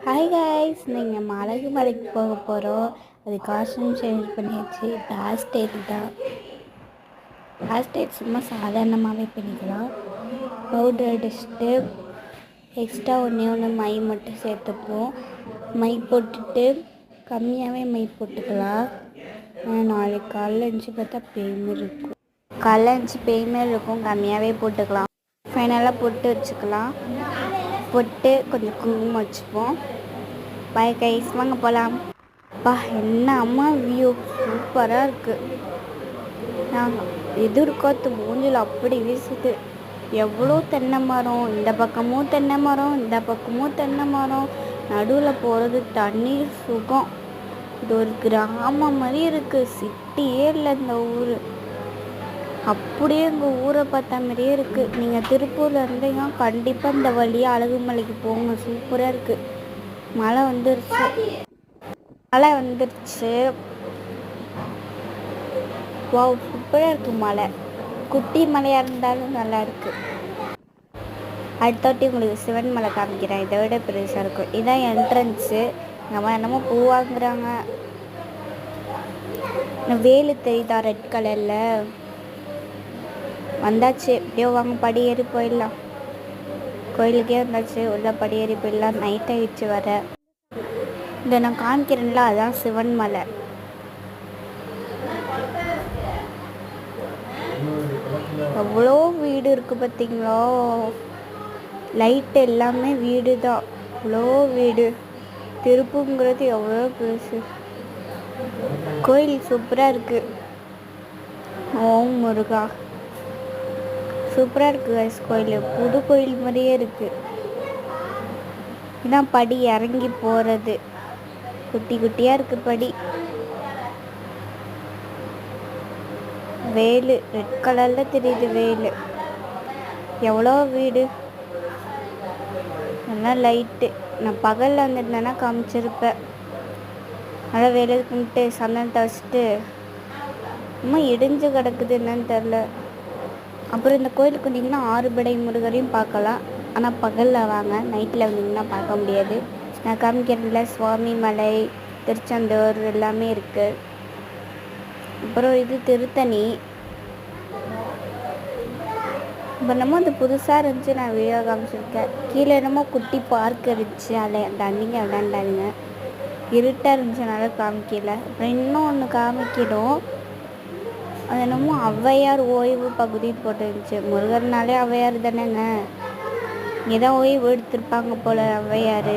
Hi guys, நீங்கள் அழகு மலைக்கு போக போகிறோம். அது காஸ்டியூம் சேஞ்ச் பண்ணியாச்சு. இப்போ ஹேர் ஸ்டைல் தான். ஹேர் ஸ்டைல் சும்மா சாதாரணமாகவே பண்ணிக்கலாம். பவுடர் அடிச்சுட்டு எக்ஸ்ட்ரா ஒன்று மை மட்டும் சேர்த்துப்போம். மை போட்டுட்டு கம்மியாகவே மை போட்டுக்கலாம். நாளைக்கு காலைல எழுந்துச்சி பார்த்தா பேய்மாரி இருக்கும். காலைல எழுந்துச்சி பேய்மாரி இருக்கும். கம்மியாகவே போட்டுக்கலாம். ஃபைனலாக போட்டு வச்சுக்கலாம். போட்டு கொஞ்சம் குங்குமம் வச்சுப்போம். பாய் கைஸ், வாங்க போகலாம். அப்பா, என்ன அம்மா வியூ சூப்பராக இருக்குது. நாங்கள் எதிர்காத்து மூஞ்சில் அப்படி வீசுது. எவ்வளோ தென்னை மரம், இந்த பக்கமும் தென்னை மரம், இந்த பக்கமும் தென்னை மரம், நடுவில் போகிறது தண்ணீர் சுகம். இது ஒரு கிராமம் மாதிரி இருக்குது. சிட்டியே இல்லை இந்த ஊர். அப்படியே எங்கள் ஊரை பார்த்த மாதிரியே இருக்குது. நீங்கள் திருப்பூரில் இருந்தீங்கன்னா கண்டிப்பாக இந்த வழியாக அழகுமலைக்கு போங்க. சூப்பராக இருக்குது. மழை வந்துருச்சு. வாவ், சூப்பராக இருக்குது மழை. குட்டி மலையாக இருந்தாலும் நல்லா இருக்குது. அடுத்தாட்டி உங்களுக்கு சிவன் மலை காமிக்கிறேன். இதை விட பெருசாக இருக்கும். இதுதான் என்ட்ரன்ஸு. எங்கள் அம்மா என்னமோ பூ வாங்குறாங்க. வேலு தெரியுதா ரெட் கலரில்? வந்தாச்சு. எப்படியோ வாங்க, படி ஏறி போயிடலாம். கோயிலுக்கே வந்தாச்சு. உள்ள படி ஏறி போயிடலாம். நைட் ஆகிடுச்சு வர. இதை நான் காமிக்கிறேன்ல, அதுதான் சிவன் மலை. எவ்வளோ வீடு இருக்குது பார்த்தீங்களா? லைட் எல்லாமே வீடு தான். அவ்வளோ வீடு. திருப்பூங்கிறது எவ்வளோ பெருசு. கோயில் சூப்பராக இருக்குது. ஓம் முருகா. சூப்பராக இருக்குது கைஸ். கோயில் புது கோயில் மாதிரியே இருக்குது. இதான் படி இறங்கி போகிறது. குட்டி குட்டியாக இருக்குது படி. வேலு ரெட் கலரில் தெரியுது. வேலு. எவ்வளோ வீடு. நல்லா லைட்டு. நான் பகலில் வந்துருந்தேன்னா காமிச்சிருப்பேன். நல்லா வேலை கும்பிட்டு சந்தனத்தை வச்சுட்டு ரொம்ப இடிஞ்சு கிடக்குது, என்னன்னு தெரில. அப்புறம் இந்த கோயிலுக்கு வந்தீங்கன்னா ஆறுபடை முருகரையும் பார்க்கலாம். ஆனால் பகலில் வாங்க, நைட்டில் வந்தீங்கன்னா பார்க்க முடியாது. நான் காமிக்கிறதுல சுவாமி மலை, திருச்செந்தூர் எல்லாமே இருக்குது. அப்புறம் இது திருத்தணி. இப்போ என்னமோ அது புதுசாக இருந்துச்சு, நான் வீடியோ காமிச்சிருக்கேன். கீழே என்னமோ குட்டி பார்க் இருந்துச்சு, அதில் தண்ணிங்க விளையாண்டாங்க. இருட்டாக இருந்துச்சுனால காமிக்கல. அப்புறம் இன்னும் ஒன்று காமிக்கணும். அது என்னமோ ஔவையார் ஓய்வு பகுதி போட்டுருந்துச்சு. முருகர்னாலே ஔவையார் தானேங்க. இங்கே தான் ஓய்வு எடுத்திருப்பாங்க போல் ஔவையார்.